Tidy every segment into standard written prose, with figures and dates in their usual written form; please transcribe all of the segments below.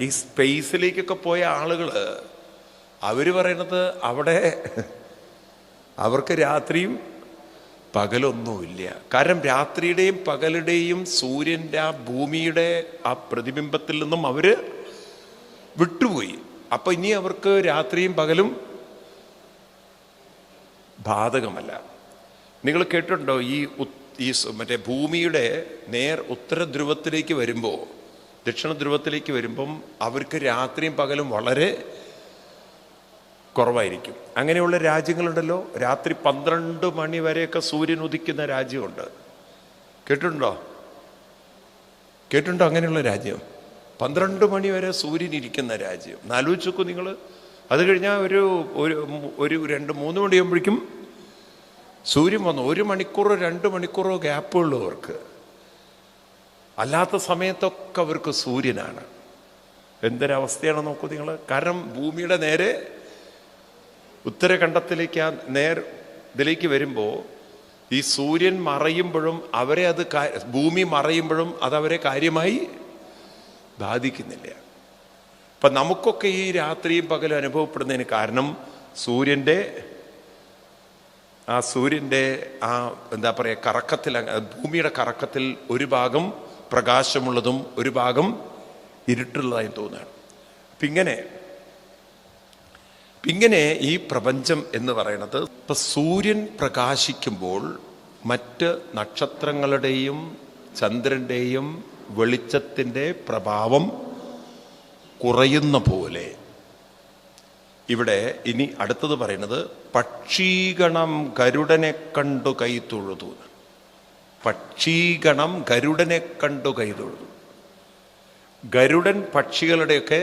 ഈ സ്പേസിലേക്കൊക്കെ പോയ ആളുകൾ അവർ പറയുന്നത് അവിടെ അവർക്ക് രാത്രിയും പകലൊന്നുമില്ല. കാരണം രാത്രിയുടെയും പകലുടെയും സൂര്യൻ്റെ ആ ഭൂമിയുടെ ആ പ്രതിബിംബത്തിൽ നിന്നും അവർ വിട്ടുപോയി. അപ്പൊ ഇനി അവർക്ക് രാത്രിയും പകലും ബാധകമല്ല. നിങ്ങൾ കേട്ടിട്ടുണ്ടോ ഈ മറ്റേ ഭൂമിയുടെ നേർ ഉത്തര ധ്രുവത്തിലേക്ക് വരുമ്പോൾ, ദക്ഷിണ ധ്രുവത്തിലേക്ക് വരുമ്പം അവർക്ക് രാത്രിയും പകലും വളരെ കുറവായിരിക്കും. അങ്ങനെയുള്ള രാജ്യങ്ങളുണ്ടല്ലോ, രാത്രി 12 മണി വരെയൊക്കെ സൂര്യൻ ഉദിക്കുന്ന രാജ്യമുണ്ട്. കേട്ടിട്ടുണ്ടോ അങ്ങനെയുള്ള രാജ്യം? 12 മണി വരെ സൂര്യൻ ഇരിക്കുന്ന രാജ്യം. ആലോചിച്ച് നോക്കൂ നിങ്ങൾ. അത് കഴിഞ്ഞാൽ ഒരു 2-3 മണിയാകുമ്പോഴേക്കും സൂര്യൻ വന്നു. 1 മണിക്കൂറോ 2 മണിക്കൂറോ ഗ്യാപ്പുള്ളൂ അവർക്ക്. അല്ലാത്ത സമയത്തൊക്കെ അവർക്ക് സൂര്യനാണ്. എന്തൊരവസ്ഥയാണ് നോക്കൂ നിങ്ങൾ. കാരണം ഭൂമിയുടെ നേരെ ഉത്തരഖണ്ഡത്തിലേക്ക് ഇതിലേക്ക് വരുമ്പോൾ ഈ സൂര്യൻ മറയുമ്പോഴും ഭൂമി മറയുമ്പോഴും അതവരെ കാര്യമായി ബാധിക്കുന്നില്ല. അപ്പം നമുക്കൊക്കെ ഈ രാത്രിയും പകലും അനുഭവപ്പെടുന്നതിന് കാരണം സൂര്യൻ്റെ എന്താ പറയുക, കറക്കത്തിൽ, ഭൂമിയുടെ കറക്കത്തിൽ ഒരു ഭാഗം പ്രകാശമുള്ളതും ഒരു ഭാഗം ഇരുട്ടുള്ളതായും തോന്നുകയാണ്. ഇങ്ങനെ ഈ പ്രപഞ്ചം എന്ന് പറയുന്നത്, ഇപ്പൊ സൂര്യൻ പ്രകാശിക്കുമ്പോൾ മറ്റ് നക്ഷത്രങ്ങളുടെയും ചന്ദ്രൻ്റെയും വെളിച്ചത്തിൻ്റെ പ്രഭാവം കുറയുന്ന പോലെ ഇവിടെ ഇനി അടുത്തത് പറയുന്നത് പക്ഷീഗണം ഗരുഡനെ കണ്ടു കൈ തൊഴുതു. പക്ഷീഗണം ഗരുഡനെ കണ്ടു കൈ തൊഴുതു. ഗരുഡൻ പക്ഷികളുടെയൊക്കെ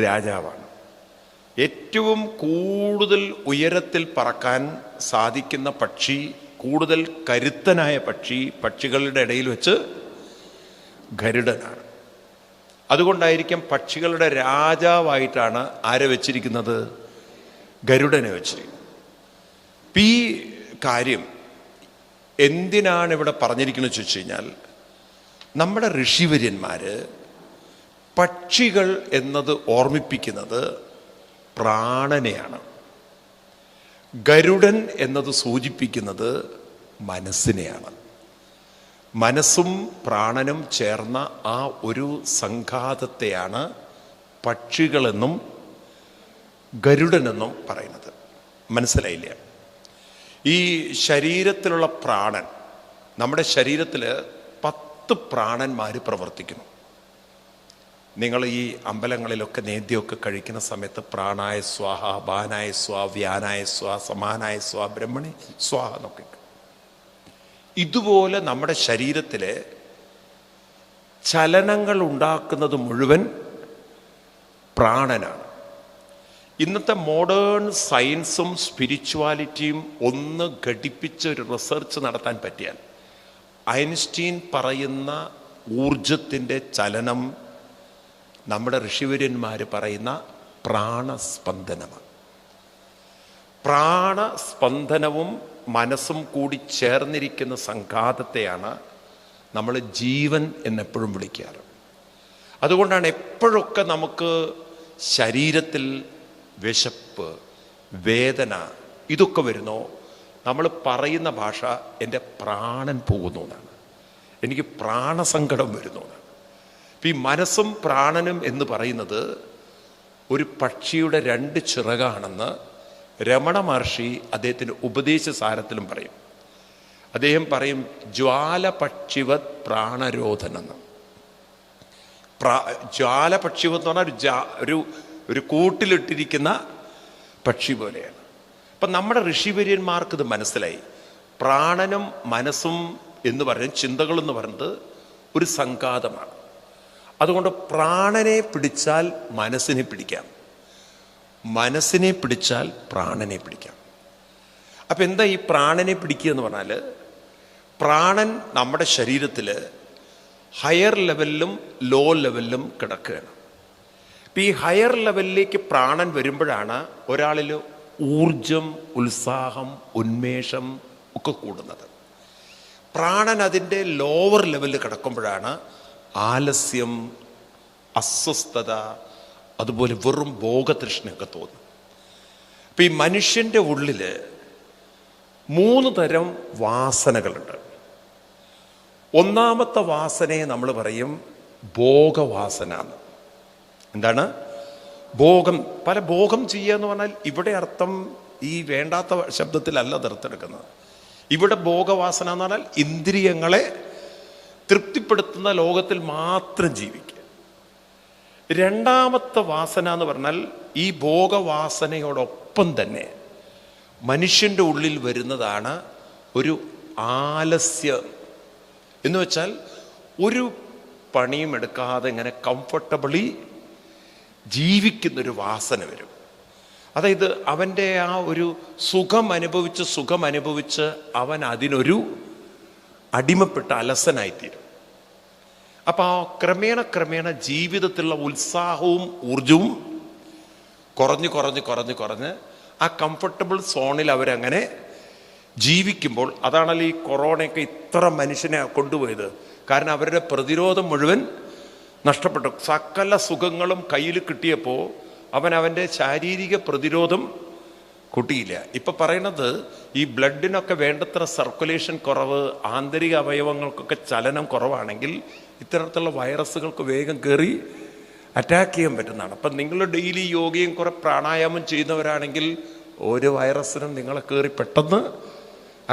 രാജാവാണ്. ഏറ്റവും കൂടുതൽ ഉയരത്തിൽ പറക്കാൻ സാധിക്കുന്ന പക്ഷി, കൂടുതൽ കരുത്തനായ പക്ഷികളുടെ ഇടയിൽ വെച്ച് ഗരുഡനാണ്. അതുകൊണ്ടായിരിക്കും പക്ഷികളുടെ രാജാവായിട്ടാണ് ആരെ വെച്ചിരിക്കുന്നത്? ഗരുഡനെ വെച്ചിരിക്കുന്നത്. ഈ കാര്യം എന്തിനാണ് ഇവിടെ പറഞ്ഞിരിക്കുന്നത് ചോദിച്ചു കഴിഞ്ഞാൽ, നമ്മുടെ ഋഷിവര്യന്മാര് പക്ഷികൾ എന്നത് ഓർമ്മിപ്പിക്കുന്നത് പ്രാണനെയാണ്. ഗരുഡൻ എന്നത് സൂചിപ്പിക്കുന്നത് മനസ്സിനെയാണ്. മനസ്സും പ്രാണനും ചേർന്ന ആ ഒരു സംഘാതത്തെയാണ് പക്ഷികളെന്നും ഗരുഡനെന്നും പറയുന്നത്. മനസ്സിലായില്ല? ഈ ശരീരത്തിലുള്ള പ്രാണൻ, നമ്മുടെ ശരീരത്തിൽ 10 പ്രാണന്മാർ പ്രവർത്തിക്കുന്നു. നിങ്ങൾ ഈ അമ്പലങ്ങളിലൊക്കെ നേദ്യമൊക്കെ കഴിക്കുന്ന സമയത്ത് പ്രാണായ സ്വാഹ, ബാനായ സ്വാ, വ്യാനായ സ്വാ, സമാനായ സ്വാ, ബ്രഹ്മണി സ്വാഹ എന്നൊക്കെ. ഇതുപോലെ നമ്മുടെ ശരീരത്തിലെ ചലനങ്ങൾ ഉണ്ടാക്കുന്നത് മുഴുവൻ പ്രാണനാണ്. ഇന്നത്തെ മോഡേൺ സയൻസും സ്പിരിച്വാലിറ്റിയും ഒന്ന് ഘടിപ്പിച്ച് ഒരു റിസർച്ച് നടത്താൻ പറ്റിയാൽ ഐൻസ്റ്റീൻ പറയുന്ന ഊർജത്തിൻ്റെ ചലനം നമ്മുടെ ഋഷിവര്യന്മാർ പറയുന്ന പ്രാണസ്പന്ദനമാണ്. പ്രാണസ്പന്ദനവും മനസ്സും കൂടി ചേർന്നിരിക്കുന്ന സംഘാതത്തെയാണ് നമ്മൾ ജീവൻ എന്നെപ്പോഴും വിളിക്കാറ്. അതുകൊണ്ടാണ് എപ്പോഴൊക്കെ നമുക്ക് ശരീരത്തിൽ വിശപ്പ്, വേദന ഇതൊക്കെ വരുന്നോ, നമ്മൾ പറയുന്ന ഭാഷ എൻ്റെ പ്രാണൻ പോകുന്നു എന്നാണ്, എനിക്ക് പ്രാണസങ്കടം വരുന്നു എന്നാണ്. ഈ മനസ്സും പ്രാണനും എന്ന് പറയുന്നത് ഒരു പക്ഷിയുടെ 2 ചിറകാണെന്ന് രമണ മഹർഷി അദ്ദേഹത്തിൻ്റെ ഉപദേശസാരത്തിലും പറയും. അദ്ദേഹം പറയും ജ്വാലപക്ഷിവത് പ്രാണരോധനെന്ന്. ജ്വാലപക്ഷിവത് എന്ന് പറഞ്ഞാൽ ഒരു കൂട്ടിലിട്ടിരിക്കുന്ന പക്ഷി പോലെയാണ്. അപ്പം നമ്മുടെ ഋഷിവര്യന്മാർക്ക് ഇത് മനസ്സിലായി. പ്രാണനും മനസ്സും എന്ന് പറയുന്നത്, ചിന്തകളെന്ന് പറയുന്നത് ഒരു സംഘാതമാണ്. അതുകൊണ്ട് പ്രാണനെ പിടിച്ചാൽ മനസ്സിനെ പിടിക്കാം, മനസ്സിനെ പിടിച്ചാൽ പ്രാണനെ പിടിക്കാം. അപ്പം എന്താ ഈ പ്രാണനെ പിടിക്കുക എന്ന് പറഞ്ഞാൽ, പ്രാണൻ നമ്മുടെ ശരീരത്തിൽ ഹയർ ലെവലിലും ലോ ലെവലിലും കിടക്കുകയാണ്. അപ്പം ഈ ഹയർ ലെവലിലേക്ക് പ്രാണൻ വരുമ്പോഴാണ് ഒരാളിൽ ഊർജം, ഉത്സാഹം, ഉന്മേഷം ഒക്കെ കൂടുന്നത്. പ്രാണൻ അതിൻ്റെ ലോവർ ലെവലിൽ കിടക്കുമ്പോഴാണ് ആലസ്യം, അസ്വസ്ഥത, അതുപോലെ വെറും ഭോഗതൃഷ്ണയൊക്കെ തോന്നും. അപ്പം ഈ മനുഷ്യൻ്റെ ഉള്ളിൽ 3 തരം വാസനകളുണ്ട്. ഒന്നാമത്തെ വാസനയെ നമ്മൾ പറയും ഭോഗവാസന. എന്താണ് ഭോഗം? ഭോഗം ചെയ്യുക എന്ന് പറഞ്ഞാൽ ഇവിടെ അർത്ഥം ഈ വേണ്ടാത്ത ശബ്ദത്തിലല്ല അർത്ഥെടുക്കുന്നത്. ഇവിടെ ഭോഗവാസന എന്ന് പറഞ്ഞാൽ ഇന്ദ്രിയങ്ങളെ തൃപ്തിപ്പെടുത്തുന്ന ലോകത്തിൽ മാത്രം ജീവിക്കുക. രണ്ടാമത്തെ വാസന എന്ന് പറഞ്ഞാൽ ഈ ഭോഗവാസനയോടൊപ്പം തന്നെ മനുഷ്യൻ്റെ ഉള്ളിൽ വരുന്നതാണ് ഒരു ആലസ്യം. എന്ന് വെച്ചാൽ ഒരു പണിയും എടുക്കാതെ ഇങ്ങനെ കംഫർട്ടബിളി ജീവിക്കുന്നൊരു വാസന വരും. അതായത് അവൻ്റെ ആ ഒരു സുഖം അനുഭവിച്ച് അവൻ അതിനൊരു അടിമപ്പെട്ട അലസനായിത്തീരും. അപ്പം ആ ക്രമേണ ജീവിതത്തിലുള്ള ഉത്സാഹവും ഊർജവും കുറഞ്ഞ് ആ കംഫർട്ടബിൾ സോണിൽ അവരങ്ങനെ ജീവിക്കുമ്പോൾ, അതാണല്ലോ ഈ കൊറോണയൊക്കെ ഇത്ര മനുഷ്യനെ കൊണ്ടുപോയത്. കാരണം അവരുടെ പ്രതിരോധം മുഴുവൻ നഷ്ടപ്പെട്ടു. സകല സുഖങ്ങളും കയ്യിൽ കിട്ടിയപ്പോൾ അവൻ്റെ ശാരീരിക പ്രതിരോധം കൂട്ടിയില്ല. ഇപ്പം പറയണത് ഈ ബ്ലഡിനൊക്കെ വേണ്ടത്ര സർക്കുലേഷൻ കുറവ്, ആന്തരിക അവയവങ്ങൾക്കൊക്കെ ചലനം കുറവാണെങ്കിൽ ഇത്തരത്തിലുള്ള വൈറസുകൾക്ക് വേഗം കയറി അറ്റാക്ക് ചെയ്യാൻ പറ്റുന്നതാണ്. അപ്പം നിങ്ങൾ ഡെയിലി യോഗയും കുറെ പ്രാണായാമം ചെയ്യുന്നവരാണെങ്കിൽ ഒരു വൈറസിനും നിങ്ങളെ കയറി പെട്ടെന്ന്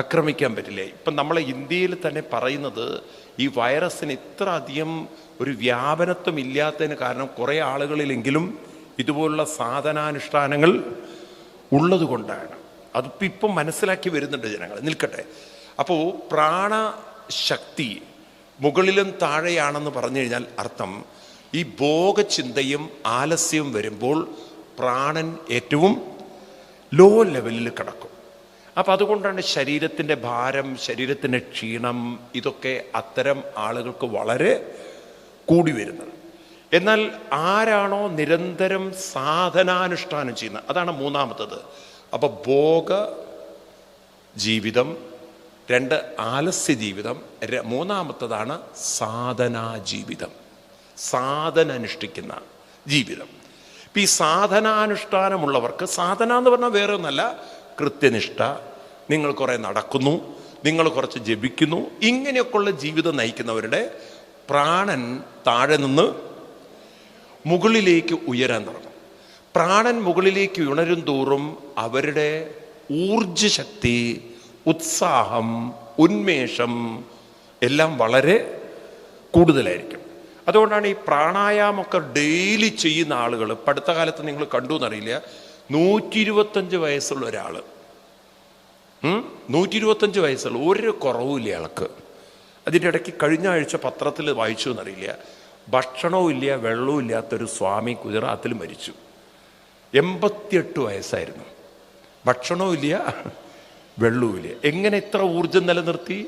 ആക്രമിക്കാൻ പറ്റില്ല. ഇപ്പം നമ്മളെ ഇന്ത്യയിൽ തന്നെ പറയുന്നത് ഈ വൈറസിന് ഇത്ര അധികം ഒരു വ്യാപനത്വം ഇല്ലാത്തതിന് കാരണം കുറേ ആളുകളിലെങ്കിലും ഇതുപോലുള്ള സാധനാനുഷ്ഠാനങ്ങൾ ഉള്ളത് കൊണ്ടാണ്. അതിപ്പോൾ ഇപ്പം മനസ്സിലാക്കി വരുന്നുണ്ട് ജനങ്ങൾ. നിൽക്കട്ടെ. അപ്പോൾ പ്രാണശക്തി മുകളിലും താഴെയാണെന്ന് പറഞ്ഞു കഴിഞ്ഞാൽ അർത്ഥം ഈ ഭോഗചിന്തയും ആലസ്യവും വരുമ്പോൾ പ്രാണൻ ഏറ്റവും ലോ ലെവലിൽ കിടക്കും. അപ്പം അതുകൊണ്ടാണ് ശരീരത്തിൻ്റെ ഭാരം, ശരീരത്തിൻ്റെ ക്ഷീണം, ഇതൊക്കെ അത്തരം ആളുകൾക്ക് വളരെ കൂടി വരുന്നത്. എന്നാൽ ആരാണോ നിരന്തരം സാധനാനുഷ്ഠാനം ചെയ്യുന്നത്, അതാണ് മൂന്നാമത്തത്. അപ്പം ഭോഗ ജീവിതം, 2 ആലസ്യ ജീവിതം, മൂന്നാമത്തതാണ് സാധനാ ജീവിതം, സാധന അനുഷ്ഠിക്കുന്ന ജീവിതം. ഇപ്പം ഈ സാധനാനുഷ്ഠാനമുള്ളവർക്ക്, സാധന എന്ന് പറഞ്ഞാൽ വേറെ ഒന്നല്ല, കൃത്യനിഷ്ഠ, നിങ്ങൾ കുറെ നടക്കുന്നു, നിങ്ങൾ കുറച്ച് ജപിക്കുന്നു, ഇങ്ങനെയൊക്കെയുള്ള ജീവിതം നയിക്കുന്നവരുടെ പ്രാണൻ താഴെ നിന്ന് മുകളിലേക്ക് ഉയരാൻ തുടങ്ങും. പ്രാണൻ മുകളിലേക്ക് ഉണരും തോറും അവരുടെ ഊർജശക്തി, ഉത്സാഹം, ഉന്മേഷം എല്ലാം വളരെ കൂടുതലായിരിക്കും. അതുകൊണ്ടാണ് ഈ പ്രാണായാമമൊക്കെ ഡെയിലി ചെയ്യുന്ന ആളുകൾ, അടുത്ത കാലത്ത് നിങ്ങൾ കണ്ടു എന്നറിയില്ല, 125 വയസ്സുള്ള ഒരാൾ, 125 വയസ്സുള്ള, ഒരു കുറവുമില്ല ആൾക്ക്. അതിൻ്റെ ഇടയ്ക്ക് കഴിഞ്ഞ ആഴ്ച പത്രത്തിൽ വായിച്ചു എന്നറിയില്ല, ഭക്ഷണവും ഇല്ല വെള്ളവും ഇല്ലാത്തൊരു സ്വാമി ഗുജറാത്തിൽ മരിച്ചു. 88 വയസ്സായിരുന്നു. ഭക്ഷണവും ഇല്ല വെള്ളവും ഇല്ല. എങ്ങനെ ഇത്ര ഊർജം നിലനിർത്തി?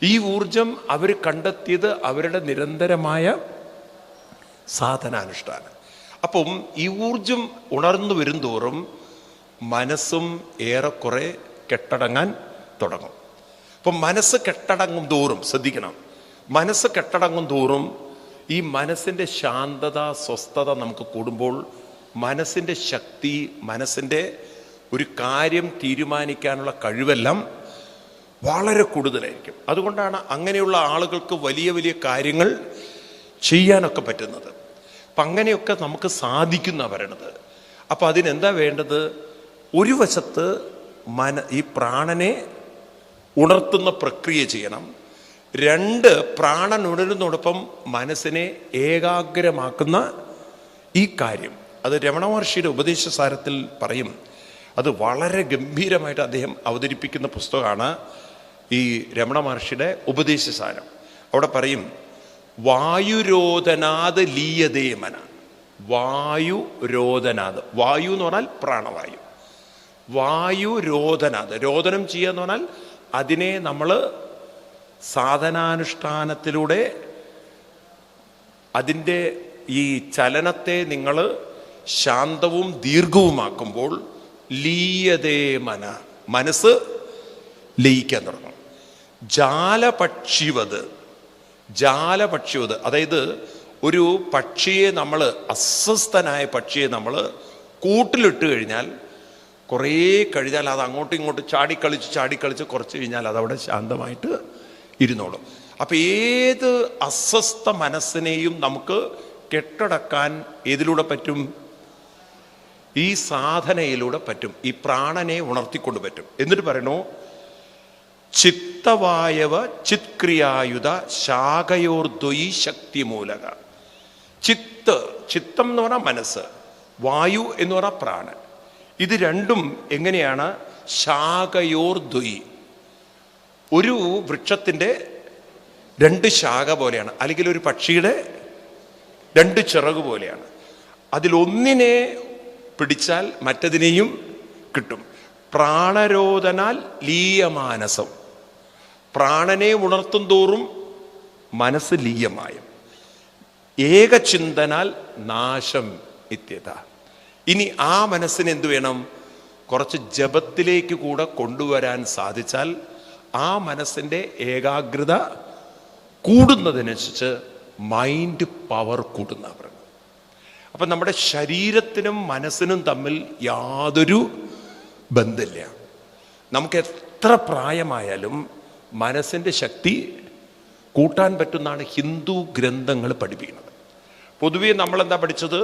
ഈ ഊർജം അവർ കണ്ടെത്തിയത് അവരുടെ നിരന്തരമായ സാധനാനുഷ്ഠാനം. അപ്പം ഈ ഊർജം ഉണർന്നു വരും തോറും മനസ്സും ഏറെക്കുറെ കെട്ടടങ്ങാൻ തുടങ്ങും. അപ്പം മനസ്സ് കെട്ടടങ്ങും തോറും, ശ്രദ്ധിക്കണം, മനസ്സ് കെട്ടടങ്ങും തോറും ഈ മനസ്സിൻ്റെ ശാന്തത, സ്വസ്ഥത നമുക്ക് കൂടുമ്പോൾ മനസ്സിൻ്റെ ശക്തി, മനസ്സിൻ്റെ ഒരു കാര്യം തീരുമാനിക്കാനുള്ള കഴിവെല്ലാം വളരെ കൂടുതലായിരിക്കും. അതുകൊണ്ടാണ് അങ്ങനെയുള്ള ആളുകൾക്ക് വലിയ വലിയ കാര്യങ്ങൾ ചെയ്യാനൊക്കെ പറ്റുന്നത്. അപ്പം അങ്ങനെയൊക്കെ നമുക്ക് സാധിക്കുന്ന പറയണത്. അപ്പം അതിനെന്താ വേണ്ടത്? ഒരു വശത്ത് ഈ പ്രാണനെ ഉണർത്തുന്ന പ്രക്രിയ ചെയ്യണം. 2, പ്രാണൻ ഉണരുന്നതോടൊപ്പം മനസ്സിനെ ഏകാഗ്രമാക്കുന്ന ഈ കാര്യം. അത് രമണ മഹർഷിയുടെ ഉപദേശസാരത്തിൽ പറയും. അത് വളരെ ഗംഭീരമായിട്ട് അദ്ദേഹം അവതരിപ്പിക്കുന്ന പുസ്തകമാണ് ഈ രമണ മഹർഷിയുടെ ഉപദേശസാരം. അവിടെ പറയും, വായുരോധനാത് ലീയതേ മന. വായുരോധനാത്, വായു എന്ന് പറഞ്ഞാൽ പ്രാണവായു. വായുരോധനാത്, രോദനം ചെയ്യുക എന്ന് പറഞ്ഞാൽ അതിനെ നമ്മൾ സാധനാനുഷ്ഠാനത്തിലൂടെ അതിൻ്റെ ഈ ചലനത്തെ നിങ്ങൾ ശാന്തവും ദീർഘവുമാക്കുമ്പോൾ ലീയതേ മന, മനസ്സ് ലയിക്കാൻ തുടങ്ങും. ജാലപക്ഷിവത്, അതായത് ഒരു പക്ഷിയെ നമ്മൾ, അസ്വസ്ഥനായ പക്ഷിയെ നമ്മൾ കൂട്ടിലിട്ട് കഴിഞ്ഞാൽ കുറേ കഴിഞ്ഞാൽ അത് അങ്ങോട്ടും ഇങ്ങോട്ടും ചാടിക്കളിച്ച് കുറച്ച് കഴിഞ്ഞാൽ അതവിടെ ശാന്തമായിട്ട് ഇരുന്നോളും. അപ്പം ഏത് അസ്വസ്ഥ മനസ്സിനെയും നമുക്ക് കെട്ടടക്കാൻ ഏതിലൂടെ പറ്റും? ഈ സാധനയിലൂടെ പറ്റും. ഈ പ്രാണനെ ഉണർത്തിക്കൊണ്ട് പറ്റും. എന്നിട്ട് പറയണു, ചിത്തവായവ ചിത്ക്രിയായുധ ശാഖയോർദ്വയി ശക്തിമൂലക. ചിത്തം എന്ന് പറഞ്ഞാൽ മനസ്സ്, വായു എന്ന് പറഞ്ഞാൽ പ്രാണൻ. ഇത് രണ്ടും എങ്ങനെയാണ്? ശാഖയോർദ്വയി. ഒരു വൃക്ഷത്തിൻ്റെ രണ്ട് ശാഖ പോലെയാണ്, അല്ലെങ്കിൽ ഒരു പക്ഷിയുടെ രണ്ട് ചിറക് പോലെയാണ്. അതിലൊന്നിനെ പിടിച്ചാൽ മറ്റതിനെയും കിട്ടും. പ്രാണരോധനാൽ ലീയമാനസം. പ്രാണനെ ഉണർത്തും തോറും മനസ്സ് ലീയമായും. ഏകചിന്തനാൽ നാശം ഇത്യത. ഇനി ആ മനസ്സിന് എന്തു വേണം? കുറച്ച് ജപത്തിലേക്ക് കൂടെ കൊണ്ടുവരാൻ സാധിച്ചാൽ ആ മനസ്സിൻ്റെ ഏകാഗ്രത കൂടുന്നതിനനുസരിച്ച് മൈൻഡ് പവർ കൂടുന്ന പറയുന്നത്. അപ്പം നമ്മുടെ ശരീരത്തിനും മനസ്സിനും തമ്മിൽ യാതൊരു ബന്ധമില്ല. നമുക്ക് എത്ര പ്രായമായാലും മനസ്സിൻ്റെ ശക്തി കൂട്ടാൻ പറ്റുന്നതാണ് ഹിന്ദു ഗ്രന്ഥങ്ങൾ പഠിപ്പിക്കുന്നത്. പൊതുവേ നമ്മളെന്താ പഠിച്ചത്?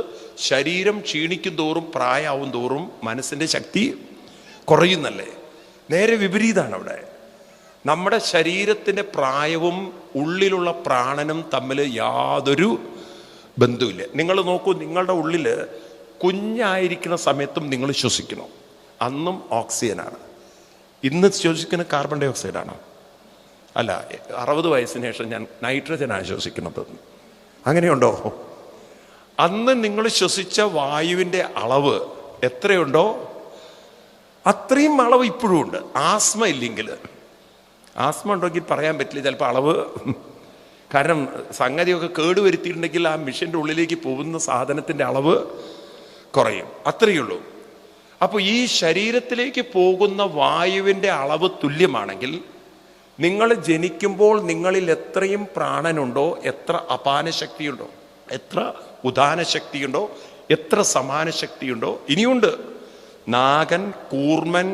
ശരീരം ക്ഷീണിക്കും തോറും, പ്രായമാവും തോറും മനസ്സിൻ്റെ ശക്തി കുറയുന്നല്ലേ? നേരെ വിപരീതമാണ് അവിടെ. നമ്മുടെ ശരീരത്തിൻ്റെ പ്രായവും ഉള്ളിലുള്ള പ്രാണനും തമ്മിൽ യാതൊരു ബന്ധമില്ല. നിങ്ങൾ നോക്കൂ, നിങ്ങളുടെ ഉള്ളിൽ കുഞ്ഞായിരിക്കുന്ന സമയത്തും നിങ്ങൾ ശ്വസിക്കണം. അന്നും ഓക്സിജനാണ്. ഇന്ന് ശ്വസിക്കുന്ന കാർബൺ ഡൈ ഓക്സൈഡാണോ? അല്ല, 60 വയസ്സിന് ശേഷം ഞാൻ നൈട്രജനാണ് ശ്വസിക്കുന്നത്. അങ്ങനെയുണ്ടോ? അന്ന് നിങ്ങൾ ശ്വസിച്ച വായുവിൻ്റെ അളവ് എത്രയുണ്ടോ അത്രയും അളവ് ഇപ്പോഴും ഉണ്ട്. ആസ്മ ഇല്ലെങ്കിൽ, ആസ്മ ഉണ്ടെങ്കിൽ പറയാൻ പറ്റില്ല ചിലപ്പോൾ അളവ്. കാരണം സംഗതിയൊക്കെ കേടുവരുത്തിയിട്ടുണ്ടെങ്കിൽ ആ മിഷൻ്റെ ഉള്ളിലേക്ക് പോകുന്ന സാധനത്തിൻ്റെ അളവ് കുറയും. അത്രയേ ഉള്ളൂ. അപ്പോൾ ഈ ശരീരത്തിലേക്ക് പോകുന്ന വായുവിൻ്റെ അളവ് തുല്യമാണെങ്കിൽ നിങ്ങൾ ജനിക്കുമ്പോൾ നിങ്ങളിൽ എത്രയും പ്രാണനുണ്ടോ, എത്ര അപാന ശക്തിയുണ്ടോ, എത്ര ഉദാന ശക്തിയുണ്ടോ, എത്ര സമാന ശക്തിയുണ്ടോ ഇനിയുണ്ട്. നാഗൻ, കൂർമൻ,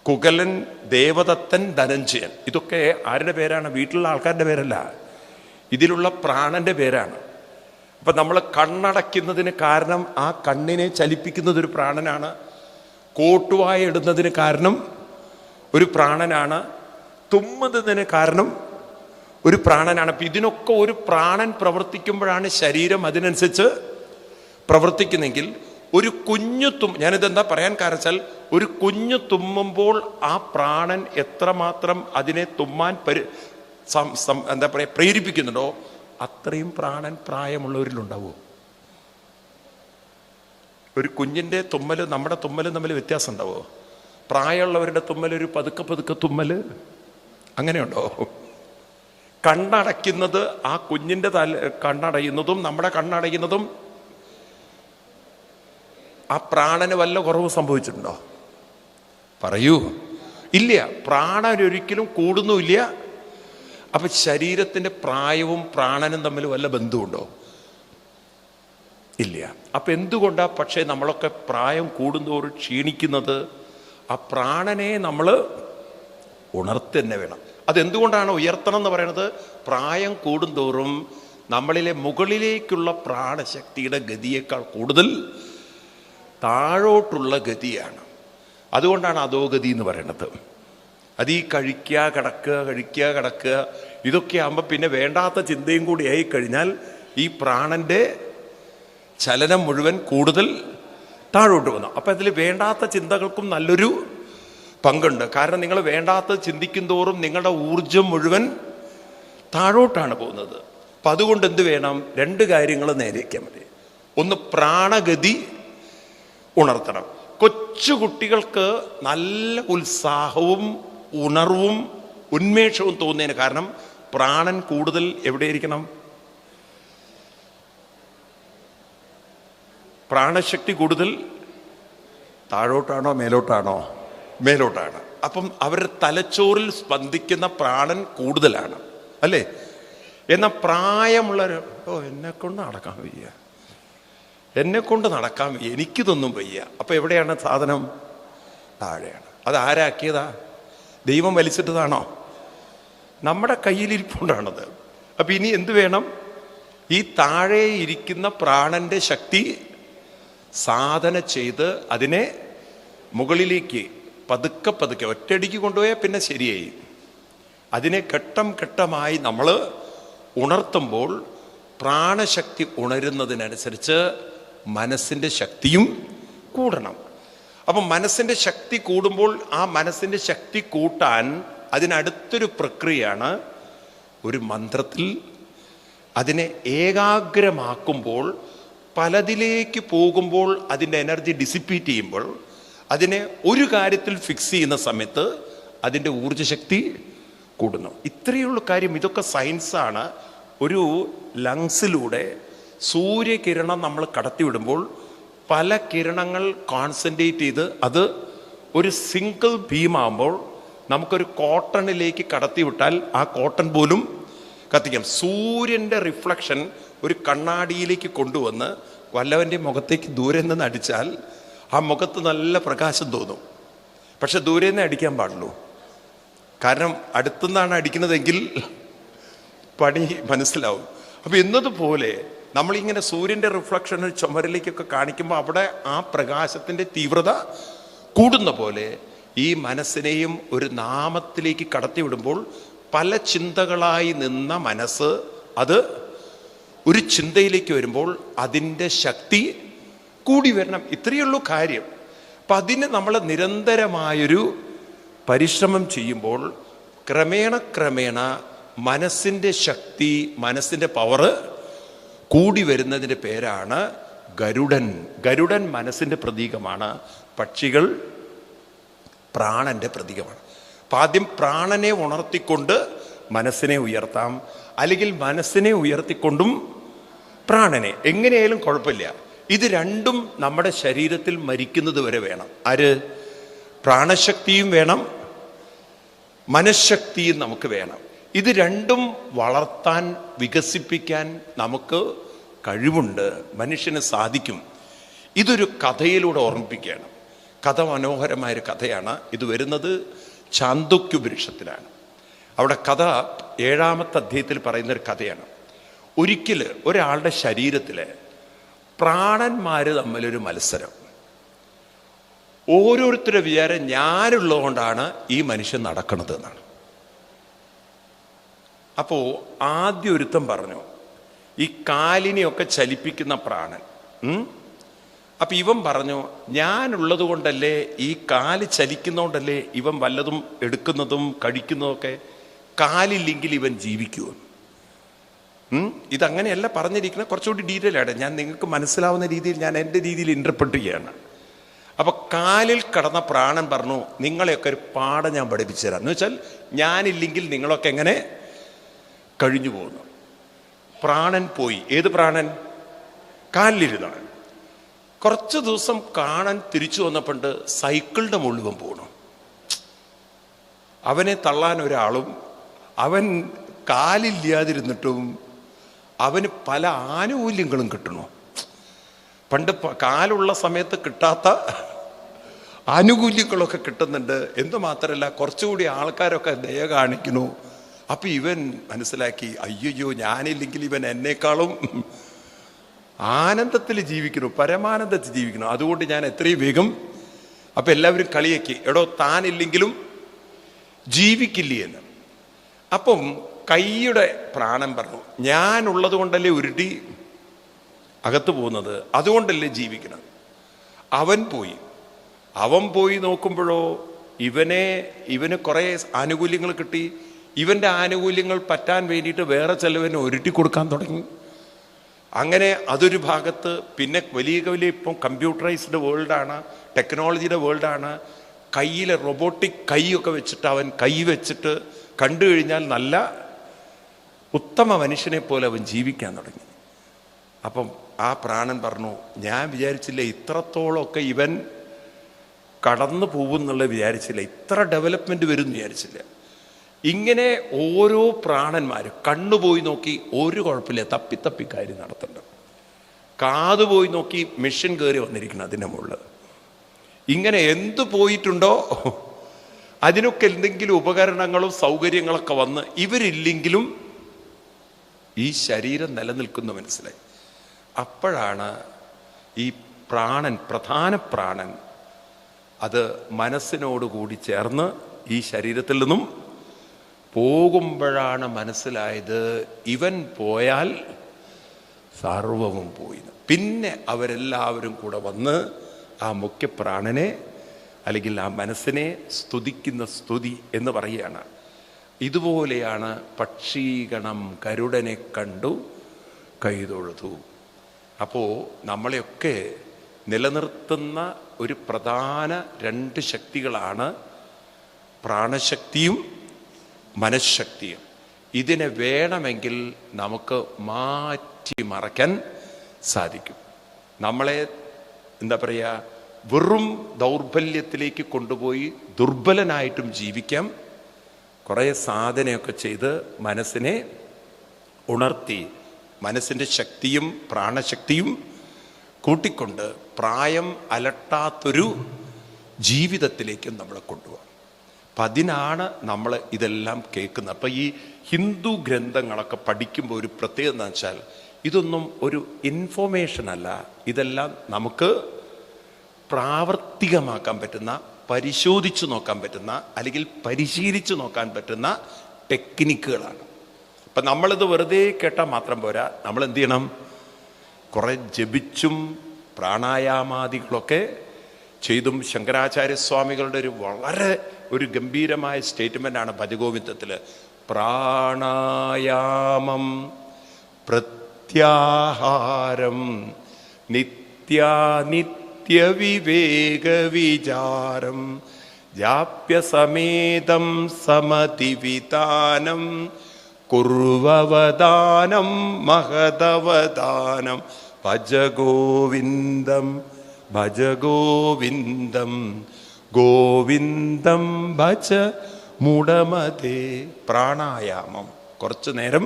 കുകലൻ, ദേവദത്തൻ, ധനഞ്ജയൻ, ഇതൊക്കെ ആരുടെ പേരാണ്? വീട്ടിലുള്ള ആൾക്കാരുടെ പേരല്ല, ഇതിലുള്ള പ്രാണന്റെ പേരാണ്. അപ്പം നമ്മൾ കണ്ണടയ്ക്കുന്നതിന് കാരണം ആ കണ്ണിനെ ചലിപ്പിക്കുന്നത് ഒരു പ്രാണനാണ്. കോട്ടുവായ ഇടുന്നതിന് കാരണം ഒരു പ്രാണനാണ്. തുമ്മുന്നതിന് കാരണം ഒരു പ്രാണനാണ്. അപ്പം ഇതിനൊക്കെ ഒരു പ്രാണൻ പ്രവർത്തിക്കുമ്പോഴാണ് ശരീരം അതിനനുസരിച്ച് പ്രവർത്തിക്കുന്നെങ്കിൽ ഒരു കുഞ്ഞു ഞാനിതെന്താ പറയാൻ കാരണം വെച്ചാൽ, ഒരു കുഞ്ഞു തുമ്മുമ്പോൾ ആ പ്രാണൻ എത്രമാത്രം അതിനെ തുമ്മാൻ എന്താ പറയുക പ്രേരിപ്പിക്കുന്നുണ്ടോ അത്രയും പ്രാണൻ പ്രായമുള്ളവരിലുണ്ടാവുമോ? ഒരു കുഞ്ഞിൻ്റെ തുമ്മൽ നമ്മുടെ തുമ്മലും തമ്മിൽ വ്യത്യാസം ഉണ്ടാവുമോ? പ്രായമുള്ളവരുടെ തുമ്മൽ ഒരു പതുക്കെ തുമ്മൽ അങ്ങനെയുണ്ടോ? കണ്ണടയ്ക്കുന്നത്, ആ കുഞ്ഞിൻ്റെ കണ്ണടയുന്നതും നമ്മുടെ കണ്ണടയുന്നതും ആ പ്രാണന് വല്ല കുറവ് സംഭവിച്ചിട്ടുണ്ടോ? പറയൂ. ഇല്ല. പ്രാണൻ ഒരിക്കലും കൂടുന്നുമില്ല. അപ്പൊ ശരീരത്തിന്റെ പ്രായവും പ്രാണനും തമ്മിൽ വല്ല ബന്ധമുണ്ടോ? ഇല്ല. അപ്പൊ എന്തുകൊണ്ടാ പക്ഷേ നമ്മളൊക്കെ പ്രായം കൂടുന്തോറും ക്ഷീണിക്കുന്നത്? ആ പ്രാണനെ നമ്മൾ ഉണർത്തന്നെ വേണം. അതെന്തുകൊണ്ടാണ് ഉയർത്തണം എന്ന് പറയുന്നത്? പ്രായം കൂടുന്തോറും നമ്മളിലെ മുകളിലേക്കുള്ള പ്രാണശക്തിയുടെ ഗതിയേക്കാൾ കൂടുതൽ താഴോട്ടുള്ള ഗതിയാണ്. അതുകൊണ്ടാണ് അധോഗതി എന്ന് പറയുന്നത്. അത് ഈ കഴിക്കുക കിടക്കുക ഇതൊക്കെ ആകുമ്പോൾ പിന്നെ വേണ്ടാത്ത ചിന്തയും കൂടി ആയി കഴിഞ്ഞാൽ ഈ പ്രാണന്റെ ചലനം മുഴുവൻ കൂടുതൽ താഴോട്ട് വന്നു. അപ്പം അതിൽ വേണ്ടാത്ത ചിന്തകൾക്കും നല്ലൊരു പങ്കുണ്ട്. കാരണം നിങ്ങൾ വേണ്ടാത്ത ചിന്തിക്കും തോറും നിങ്ങളുടെ ഊർജം മുഴുവൻ താഴോട്ടാണ് പോകുന്നത്. അപ്പം അതുകൊണ്ട് എന്ത് വേണം? 2 കാര്യങ്ങൾ നേരെയാക്കാൻ മതി. ഒന്ന്, പ്രാണഗതി ഉണർത്തണം. കൊച്ചു കുട്ടികൾക്ക് നല്ല ഉത്സാഹവും ഉണർവും ഉന്മേഷവും തോന്നുന്നതിന് കാരണം പ്രാണൻ കൂടുതൽ എവിടെയിരിക്കണം? പ്രാണശക്തി കൂടുതൽ താഴോട്ടാണോ മേലോട്ടാണോ? മേലോട്ടാണ്. അപ്പം അവരുടെ തലച്ചോറിൽ സ്പന്ദിക്കുന്ന പ്രാണൻ കൂടുതലാണ്, അല്ലേ? എന്നാൽ പ്രായമുള്ളവർ എന്നെക്കൊണ്ട് നടക്കാൻ വയ്യ, എന്നെക്കൊണ്ട് നടക്കാൻ വയ്യ, എനിക്കിതൊന്നും വയ്യ. അപ്പം എവിടെയാണ് സാധനം? താഴെയാണ്. അത് ആരാക്കിയതാ? ദൈവം വലിച്ചിട്ടതാണോ? നമ്മുടെ കയ്യിലിരിപ്പുണ്ടാണത്. അപ്പം ഇനി എന്ത് വേണം? ഈ താഴെ ഇരിക്കുന്ന പ്രാണന്റെ ശക്തി സാധന ചെയ്ത് അതിനെ മുകളിലേക്ക് പതുക്കെ പതുക്കെ ഒറ്റയടിക്ക് കൊണ്ടുപോയാൽ പിന്നെ ശരിയായി. അതിനെ ഘട്ടം ഘട്ടമായി നമ്മൾ ഉണർത്തുമ്പോൾ പ്രാണശക്തി ഉണരുന്നതിനനുസരിച്ച് മനസ്സിൻ്റെ ശക്തിയും കൂടണം. അപ്പം മനസ്സിൻ്റെ ശക്തി കൂടുമ്പോൾ ആ മനസ്സിൻ്റെ ശക്തി കൂട്ടാൻ അതിനടുത്തൊരു പ്രക്രിയയാണ് ഒരു മന്ത്രത്തിൽ അതിനെ ഏകാഗ്രമാക്കുമ്പോൾ പലതിലേക്ക് പോകുമ്പോൾ അതിൻ്റെ എനർജി ഡിസിപ്പീറ്റ് ചെയ്യുമ്പോൾ അതിനെ ഒരു കാര്യത്തിൽ ഫിക്സ് ചെയ്യുന്ന സമയത്ത് അതിൻ്റെ ഊർജ്ജശക്തി കൂടുന്നു. ഇത്രയുള്ള കാര്യം. ഇതൊക്കെ സയൻസാണ്. ഒരു ലങ്സിലൂടെ സൂര്യകിരണം നമ്മൾ കടത്തിവിടുമ്പോൾ പല കിരണങ്ങൾ കോൺസെൻട്രേറ്റ് ചെയ്ത് അത് ഒരു സിംഗിൾ ബീമാകുമ്പോൾ നമുക്കൊരു കോട്ടണിലേക്ക് കടത്തിവിട്ടാൽ ആ കോട്ടൺ പോലും കത്തിക്കാം. സൂര്യൻ്റെ റിഫ്ലക്ഷൻ ഒരു കണ്ണാടിയിലേക്ക് കൊണ്ടുവന്ന് വല്ലവൻ്റെ മുഖത്തേക്ക് ദൂരെ നിന്ന് അടിച്ചാൽ ആ മുഖത്ത് നല്ല പ്രകാശം തോന്നും. പക്ഷെ ദൂരെ നിന്ന് അടിക്കാൻ പാടുള്ളൂ. കാരണം അടുത്തുനിന്നാണ് അടിക്കുന്നതെങ്കിൽ പണി മനസ്സിലാവും. അപ്പം എന്നതുപോലെ നമ്മളിങ്ങനെ സൂര്യൻ്റെ റിഫ്ലക്ഷൻ ചുമരിലേക്കൊക്കെ കാണിക്കുമ്പോൾ അവിടെ ആ പ്രകാശത്തിൻ്റെ തീവ്രത കൂടുന്ന പോലെ ഈ മനസ്സിനെയും ഒരു നാമത്തിലേക്ക് കടത്തിവിടുമ്പോൾ പല ചിന്തകളായി നിന്ന മനസ്സ് അത് ഒരു ചിന്തയിലേക്ക് വരുമ്പോൾ അതിൻ്റെ ശക്തി കൂടി വരണം. ഇത്രയുള്ളൂ കാര്യം. അപ്പം അതിന് നമ്മൾ നിരന്തരമായൊരു പരിശ്രമം ചെയ്യുമ്പോൾ ക്രമേണ ക്രമേണ മനസ്സിൻ്റെ ശക്തി, മനസ്സിൻ്റെ പവറ് കൂടി വരുന്നതിൻ്റെ പേരാണ് ഗരുഡൻ. ഗരുഡൻ മനസ്സിൻ്റെ പ്രതീകമാണ്. പക്ഷികൾ പ്രാണന്റെ പ്രതീകമാണ്. അപ്പം ആദ്യം പ്രാണനെ ഉണർത്തിക്കൊണ്ട് മനസ്സിനെ ഉയർത്താം, അല്ലെങ്കിൽ മനസ്സിനെ ഉയർത്തിക്കൊണ്ടും പ്രാണനെ, എങ്ങനെയായാലും കുഴപ്പമില്ല. ഇത് രണ്ടും നമ്മുടെ ശരീരത്തിൽ മരിക്കുന്നത് വരെ വേണം. ആര്? പ്രാണശക്തിയും വേണം, മനഃശക്തിയും നമുക്ക് വേണം. ഇത് രണ്ടും വളർത്താൻ, വികസിപ്പിക്കാൻ നമുക്ക് കഴിവുണ്ട്, മനുഷ്യന് സാധിക്കും. ഇതൊരു കഥയിലൂടെ ഓർമ്മിപ്പിക്കുകയാണ്. കഥ മനോഹരമായൊരു കഥയാണ്. ഇത് വരുന്നത് ചാന്തോക്യോപനിഷത്തിലാണ്. അവിടെ കഥ 7-ാമത്തെ അധ്യായത്തിൽ പറയുന്നൊരു കഥയാണ്. ഒരിക്കൽ ഒരാളുടെ ശരീരത്തിൽ പ്രാണന്മാർ തമ്മിലൊരു മത്സരം. ഓരോരുത്തരുടെ വിചാരം ഞാനുള്ളതുകൊണ്ടാണ് ഈ മനുഷ്യൻ നടക്കുന്നത് എന്നാണ്. അപ്പോൾ ആദ്യം ഒരുത്തൻ പറഞ്ഞു, ഈ കാലിനെയൊക്കെ ചലിപ്പിക്കുന്ന പ്രാണൻ. അപ്പം ഇവൻ പറഞ്ഞു, ഞാനുള്ളത് കൊണ്ടല്ലേ, ഈ കാല് ചലിക്കുന്നതുകൊണ്ടല്ലേ ഇവൻ വല്ലതും എടുക്കുന്നതും കഴിക്കുന്നതൊക്കെ. കാലില്ലെങ്കിൽ ഇവൻ ജീവിക്കുമോ? ഇതങ്ങനെയല്ല പറഞ്ഞിരിക്കുന്നത്, കുറച്ചുകൂടി ഡീറ്റെയിൽ ആണ്. ഞാൻ നിങ്ങൾക്ക് മനസ്സിലാവുന്ന രീതിയിൽ ഞാൻ എൻ്റെ രീതിയിൽ ഇൻ്റർപ്രറ്റ് ചെയ്യാണ്. അപ്പം കാലിൽ കടന്ന പ്രാണൻ പറഞ്ഞു, നിങ്ങളെയൊക്കെ ഒരു പാഠം ഞാൻ പഠിപ്പിച്ചു തരാം. എന്ന് വെച്ചാൽ ഞാനില്ലെങ്കിൽ നിങ്ങളൊക്കെ എങ്ങനെ കഴിഞ്ഞു പോകുന്നു. പ്രാണൻ പോയി. ഏത് പ്രാണൻ? കാലിലിരുന്നാണ്. കുറച്ച് ദിവസം കാണാൻ തിരിച്ചു വന്നപ്പോണ്ട് സൈക്കിളിൻ്റെ മുഴുവൻ പോകണം. അവനെ തള്ളാൻ ഒരാളും, അവൻ കാലില്ലാതിരുന്നിട്ടും അവന് പല ആനുകൂല്യങ്ങളും കിട്ടണു. പണ്ട് കാലുള്ള സമയത്ത് കിട്ടാത്ത ആനുകൂല്യങ്ങളൊക്കെ കിട്ടുന്നുണ്ട്. എന്തുമാത്രമല്ല കുറച്ചുകൂടി ആൾക്കാരൊക്കെ ദയ കാണിക്കുന്നു. അപ്പം ഇവൻ മനസ്സിലാക്കി, അയ്യോ ഞാനില്ലെങ്കിൽ ഇവൻ എന്നേക്കാളും ആനന്ദത്തിൽ ജീവിക്കുന്നു, പരമാനന്ദത്തിൽ ജീവിക്കുന്നു. അതുകൊണ്ട് ഞാൻ എത്രയും വേഗം. അപ്പം എല്ലാവരും കളിയാക്കി, എടോ താനില്ലെങ്കിലും ജീവിക്കില്ലേ എന്ന്. അപ്പം കൈയുടെ പ്രാണൻ പറഞ്ഞു, ഞാനുള്ളത് കൊണ്ടല്ലേ ഉരുട്ടി അകത്ത് പോകുന്നത്, അതുകൊണ്ടല്ലേ ജീവിക്കണം. അവൻ പോയി നോക്കുമ്പോഴോ ഇവന് കുറേ ആനുകൂല്യങ്ങൾ കിട്ടി. ഇവൻ്റെ ആനുകൂല്യങ്ങൾ പറ്റാൻ വേണ്ടിയിട്ട് വേറെ ചിലവന് ഉരുട്ടി കൊടുക്കാൻ തുടങ്ങി. അങ്ങനെ അതൊരു ഭാഗത്ത്. പിന്നെ വലിയ ഇപ്പം കമ്പ്യൂട്ടറൈസ്ഡ് വേൾഡാണ്, ടെക്നോളജിയുടെ വേൾഡാണ്. കയ്യിലെ റൊബോട്ടിക് കൈയൊക്കെ വെച്ചിട്ട് അവൻ കൈ വെച്ചിട്ട് കണ്ടു കഴിഞ്ഞാൽ നല്ല ഉത്തമ മനുഷ്യനെ പോലെ അവൻ ജീവിക്കാൻ തുടങ്ങി. അപ്പം ആ പ്രാണൻ പറഞ്ഞു, ഞാൻ വിചാരിച്ചില്ല ഇത്രത്തോളമൊക്കെ ഇവൻ കടന്നു പോകുമെന്നുള്ളത് വിചാരിച്ചില്ല, ഇത്ര ഡെവലപ്മെൻറ്റ് വരും വിചാരിച്ചില്ല. ഇങ്ങനെ ഓരോ പ്രാണന്മാരും കണ്ണുപോയി നോക്കി ഒരു കുഴപ്പമില്ല, തപ്പി കാര്യം നടത്തുന്നുണ്ട്. കാത് പോയി നോക്കി മിഷൻ കയറി വന്നിരിക്കണം അതിൻ്റെ മുകളിൽ. ഇങ്ങനെ എന്തു പോയിട്ടുണ്ടോ അതിനൊക്കെ എന്തെങ്കിലും ഉപകരണങ്ങളും സൗകര്യങ്ങളൊക്കെ വന്ന് ഇവരില്ലെങ്കിലും ഈ ശരീരം നിലനിൽക്കുന്നു മനസ്സിലായി. അപ്പോഴാണ് ഈ പ്രാണൻ, പ്രധാന പ്രാണൻ, അത് മനസ്സിനോടുകൂടി ചേർന്ന് ഈ ശരീരത്തിൽ നിന്നും പോകുമ്പോഴാണ് മനസ്സിലായത് ഇവൻ പോയാൽ സർവവും പോയി. പിന്നെ അവരെല്ലാവരും കൂടെ വന്ന് ആ മുഖ്യപ്രാണനെ അല്ലെങ്കിൽ ആ മനസ്സിനെ സ്തുതിക്കുന്ന സ്തുതി എന്ന് പറയുകയാണ്. ഇതുപോലെയാണ് പക്ഷീഗണം കരുടനെ കണ്ടു കൈതൊഴുതു. അപ്പോൾ നമ്മളെയൊക്കെ നിലനിർത്തുന്ന ഒരു പ്രധാന രണ്ട് ശക്തികളാണ് പ്രാണശക്തിയും മനഃശക്തിയും. ഇതിനെ വേണമെങ്കിൽ നമുക്ക് മാറ്റിമറയ്ക്കാൻ സാധിക്കും. നമ്മളെ എന്താ പറയുക, വെറും ദൗർബല്യത്തിലേക്ക് കൊണ്ടുപോയി ദുർബലനായിട്ടും ജീവിക്കാം. കുറേ സാധനയൊക്കെ ചെയ്ത് മനസ്സിനെ ഉണർത്തി മനസ്സിൻ്റെ ശക്തിയും പ്രാണശക്തിയും കൂട്ടിക്കൊണ്ട് പ്രായം അലട്ടാത്തൊരു ജീവിതത്തിലേക്കും നമ്മളെ കൊണ്ടുപോകാം. അപ്പം അതിനാണ് നമ്മൾ ഇതെല്ലാം കേൾക്കുന്നത്. അപ്പം ഈ ഹിന്ദു ഗ്രന്ഥങ്ങളൊക്കെ പഠിക്കുമ്പോൾ ഒരു പ്രത്യേകത എന്ന് വെച്ചാൽ ഇതൊന്നും ഒരു ഇൻഫോർമേഷൻ അല്ല, ഇതെല്ലാം നമുക്ക് പ്രാവർത്തികമാക്കാൻ പറ്റുന്ന, പരിശോധിച്ച് നോക്കാൻ പറ്റുന്ന, അല്ലെങ്കിൽ പരിശീലിച്ച് നോക്കാൻ പറ്റുന്ന ടെക്നിക്കുകളാണ്. അപ്പം നമ്മളിത് വെറുതെ കേട്ടാൽ മാത്രം പോരാ, നമ്മൾ എന്ത് ചെയ്യണം? കുറെ ജപിച്ചും പ്രാണായാമാദികളൊക്കെ ചെയ്തും. ശങ്കരാചാര്യസ്വാമികളുടെ വളരെ ഒരു ഗംഭീരമായ സ്റ്റേറ്റ്മെൻ്റാണ് ഭജഗോവിന്ദത്തിൽ. പ്രാണായാമം പ്രത്യാഹാരം നിത്യാനിത്യവിവേക വിചാരം ജാപ്യസമേതം സമതിവിതാനം കുർവവദാനം മഹദവദാനം ഭജഗോവിന്ദം ഭജഗോവിന്ദം ഗോവിന്ദം ഭജ മുടമതേ. പ്രാണായാമം കുറച്ചു നേരം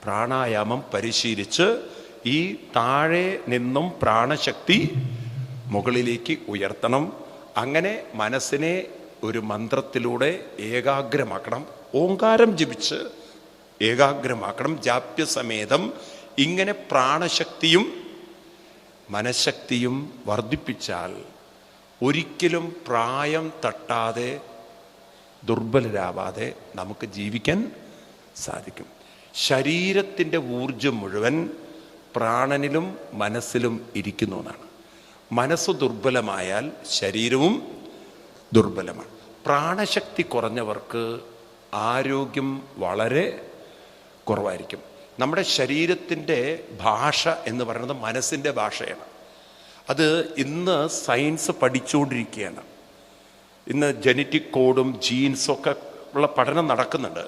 പ്രാണായാമം പരിശീലിച്ച് ഈ താഴെ നിന്നും പ്രാണശക്തി മുകളിലേക്ക് ഉയർത്തണം. അങ്ങനെ മനസ്സിനെ ഒരു മന്ത്രത്തിലൂടെ ഏകാഗ്രമാക്കണം. ഓങ്കാരം ജപിച്ച് ഏകാഗ്രമാക്കണം ജാപ്യസമേതം. ഇങ്ങനെ പ്രാണശക്തിയും മനഃശക്തിയും വർദ്ധിപ്പിച്ചാൽ ഒരിക്കലും പ്രായം തട്ടാതെ ദുർബലരാവാതെ നമുക്ക് ജീവിക്കാൻ സാധിക്കും. ശരീരത്തിൻ്റെ ഊർജം മുഴുവൻ പ്രാണനിലും മനസ്സിലും ഇരിക്കുന്നു എന്നാണ്. മനസ്സ് ദുർബലമായാൽ ശരീരവും ദുർബലമാണ്. പ്രാണശക്തി കുറഞ്ഞവർക്ക് ആരോഗ്യം വളരെ കുറവായിരിക്കും. നമ്മുടെ ശരീരത്തിൻ്റെ ഭാഷ എന്ന് പറയുന്നത് മനസ്സിൻ്റെ ഭാഷയാണ്. അത് ഇന്ന് സയൻസ് പഠിച്ചുകൊണ്ടിരിക്കുകയാണ്. ഇന്ന് ജനറ്റിക് കോഡും ജീൻസൊക്കെ ഉള്ള പഠനം നടക്കുന്നുണ്ട്.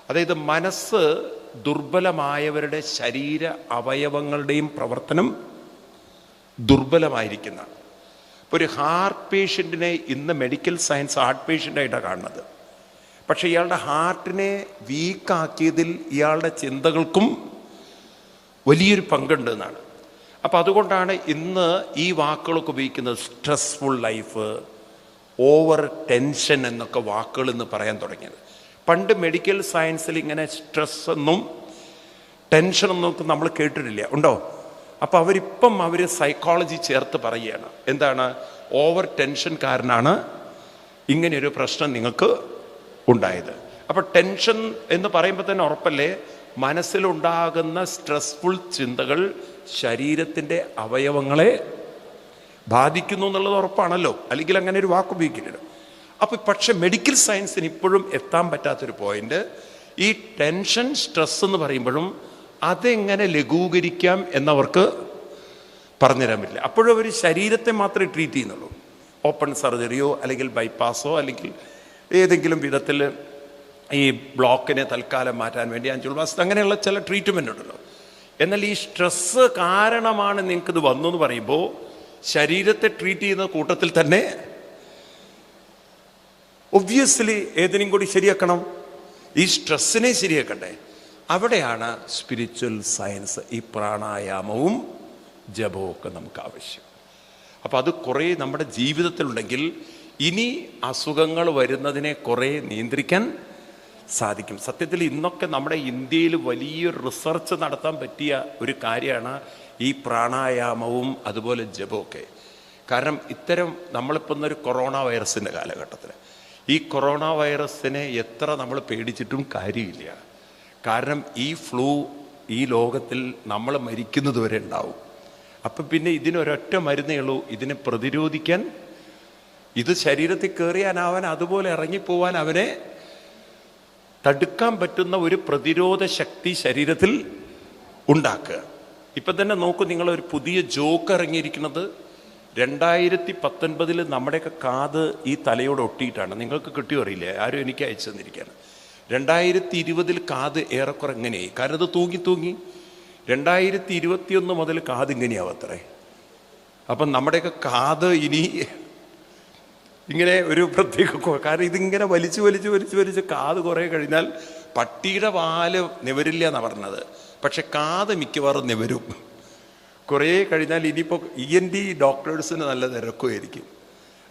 അതായത് മനസ്സ് ദുർബലമായവരുടെ ശരീര അവയവങ്ങളുടെയും പ്രവർത്തനം ദുർബലമായിരിക്കുന്ന. ഇപ്പോൾ ഒരു ഹാർട്ട് പേഷ്യൻറ്റിനെ ഇന്ന് മെഡിക്കൽ സയൻസ് ഹാർട്ട് പേഷ്യൻ്റായിട്ടാണ് കാണുന്നത്. പക്ഷെ ഇയാളുടെ ഹാർട്ടിനെ വീക്കാക്കിയതിൽ ഇയാളുടെ ചിന്തകൾക്കും വലിയൊരു പങ്കുണ്ട് എന്നാണ്. അപ്പം അതുകൊണ്ടാണ് ഇന്ന് ഈ വാക്കുകളൊക്കെ ഉപയോഗിക്കുന്നത്. സ്ട്രെസ്ഫുൾ ലൈഫ്, ഓവർ ടെൻഷൻ എന്നൊക്കെ വാക്കുകൾ ഇന്ന് പറയാൻ തുടങ്ങിയത്. പണ്ട് മെഡിക്കൽ സയൻസിൽ ഇങ്ങനെ സ്ട്രെസ് എന്നും ടെൻഷൻ എന്നും നമ്മൾ കേട്ടിട്ടില്ല, ഉണ്ടോ? അപ്പോൾ അവർ സൈക്കോളജി ചേർത്ത് പറയുകയാണ്. എന്താണ്? ഓവർ ടെൻഷൻ കാരണമാണ് ഇങ്ങനെയൊരു പ്രശ്നം നിങ്ങൾക്ക് ഉണ്ടായത്. അപ്പോൾ ടെൻഷൻ എന്ന് പറയുമ്പോൾ തന്നെ ഉറപ്പല്ലേ, മനസ്സിലുണ്ടാകുന്ന സ്ട്രെസ്ഫുൾ ചിന്തകൾ ശരീരത്തിൻ്റെ അവയവങ്ങളെ ബാധിക്കുന്നു എന്നുള്ളത് ഉറപ്പാണല്ലോ, അല്ലെങ്കിൽ അങ്ങനെ ഒരു വാക്ക് ഉപയോഗിക്കില്ല. അപ്പോൾ പക്ഷെ മെഡിക്കൽ സയൻസിന് ഇപ്പോഴും എത്താൻ പറ്റാത്തൊരു പോയിന്റ്, ഈ ടെൻഷൻ സ്ട്രെസ് എന്ന് പറയുമ്പോഴും അതെങ്ങനെ ലഘൂകരിക്കാം എന്നവർക്ക് പറഞ്ഞുതരാൻ പറ്റില്ല. അപ്പോഴും അവർ ശരീരത്തെ മാത്രമേ ട്രീറ്റ് ചെയ്യുന്നുള്ളൂ. ഓപ്പൺ സർജറിയോ അല്ലെങ്കിൽ ബൈപ്പാസോ അല്ലെങ്കിൽ ഏതെങ്കിലും വിധത്തിൽ ഈ ബ്ലോക്കിനെ തൽക്കാലം മാറ്റാൻ വേണ്ടി ആൻജിയോപ്ലാസ്റ്റി അങ്ങനെയുള്ള ചില ട്രീറ്റ്മെൻ്റ് ഉണ്ടല്ലോ. എന്നാൽ ഈ സ്ട്രെസ്സ് കാരണമാണ് നിങ്ങൾക്കിത് വന്നു എന്ന് പറയുമ്പോൾ ശരീരത്തെ ട്രീറ്റ് ചെയ്യുന്ന കൂട്ടത്തിൽ തന്നെ ഒബ്വിയസ്ലി ഏതിനും കൂടി ശരിയാക്കണം. ഈ സ്ട്രെസ്സിനെ ശരിയാക്കണ്ടേ. അവിടെയാണ് സ്പിരിച്വൽ സയൻസ്, ഈ പ്രാണായാമവും ജപവും ഒക്കെ നമുക്ക് ആവശ്യം. അപ്പം അത് കുറേ നമ്മുടെ ജീവിതത്തിലുണ്ടെങ്കിൽ ഇനി അസുഖങ്ങൾ വരുന്നതിനെ കുറേ നിയന്ത്രിക്കാൻ സാധിക്കും. സത്യത്തിൽ ഇന്നൊക്കെ നമ്മുടെ ഇന്ത്യയിൽ വലിയൊരു റിസർച്ച് നടത്താൻ പറ്റിയ ഒരു കാര്യമാണ് ഈ പ്രാണായാമവും അതുപോലെ ജപമൊക്കെ. കാരണം ഇത്തരം നമ്മളിപ്പോൾ ഒരു കൊറോണ വൈറസിൻ്റെ കാലഘട്ടത്തിൽ ഈ കൊറോണ വൈറസിനെ എത്ര നമ്മൾ പേടിച്ചിട്ടും കാര്യമില്ല. കാരണം ഈ ഫ്ലൂ ഈ ലോകത്തിൽ നമ്മൾ മരിക്കുന്നത് വരെ ഉണ്ടാവും. അപ്പം പിന്നെ ഇതിനൊരൊറ്റ മരുന്നേ ഉള്ളൂ ഇതിനെ പ്രതിരോധിക്കാൻ. ഇത് ശരീരത്തിൽ കയറിയാൻ അതുപോലെ ഇറങ്ങിപ്പോവാൻ അവനെ തടുക്കാൻ പറ്റുന്ന ഒരു പ്രതിരോധ ശക്തി ശരീരത്തിൽ ഉണ്ടാക്കുക. ഇപ്പം തന്നെ നോക്കൂ, നിങ്ങളൊരു പുതിയ ജോക്ക് ഇറങ്ങിയിരിക്കുന്നത് 2019 നമ്മുടെയൊക്കെ കാത് ഈ തലയോട് ഒട്ടിയിട്ടാണ്. നിങ്ങൾക്ക് കിട്ടിയോ അറിയില്ലേ, ആരും എനിക്ക് അയച്ചു തന്നിരിക്കുകയാണ്. 2020 കാത് ഏറെക്കുറെ എങ്ങനെയായി, കാരണം ഇത് തൂങ്ങി 2021 മുതൽ കാത് ഇങ്ങനെയാവത്രേ. അപ്പം നമ്മുടെയൊക്കെ കാത് ഇനി ഇങ്ങനെ ഒരു പ്രത്യേക, കാരണം ഇതിങ്ങനെ വലിച്ച് കാത് കുറേ കഴിഞ്ഞാൽ പട്ടിയുടെ വാല് നിവരില്ല എന്നാണ് പറഞ്ഞത്. പക്ഷെ കാത് മിക്കവാറും നിവരും. കുറേ കഴിഞ്ഞാൽ ഇനിയിപ്പോൾ ENT ഡോക്ടേഴ്സിന് നല്ല തിരക്കുമായിരിക്കും.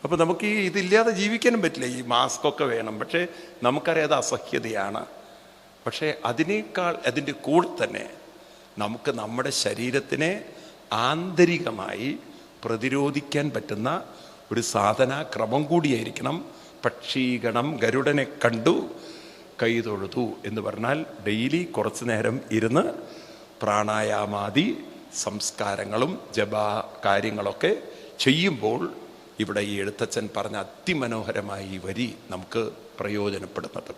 അപ്പോൾ നമുക്ക് ഇതില്ലാതെ ജീവിക്കാനും പറ്റില്ല, ഈ മാസ്കൊക്കെ വേണം. പക്ഷേ നമുക്കറിയാം അത് അസഹ്യതയാണ്. പക്ഷേ അതിനേക്കാൾ അതിൻ്റെ കൂടെ തന്നെ നമുക്ക് നമ്മുടെ ശരീരത്തിനെ ആന്തരികമായി പ്രതിരോധിക്കാൻ പറ്റുന്ന ഒരു സാധനാക്രമം കൂടിയായിരിക്കണം. പക്ഷീഗണം ഗരുഡനെ കണ്ടു കൈതൊഴുതു എന്ന് പറഞ്ഞാൽ ഡെയിലി കുറച്ചു നേരം ഇരുന്ന് പ്രാണായാമാദി സംസ്കാരങ്ങളും ജപ കാര്യങ്ങളൊക്കെ ചെയ്യുമ്പോൾ ഇവിടെ ഈ എഴുത്തച്ഛൻ പറഞ്ഞ അതിമനോഹരമായ ഈ വരി നമുക്ക് പ്രയോജനപ്പെടുന്നത്.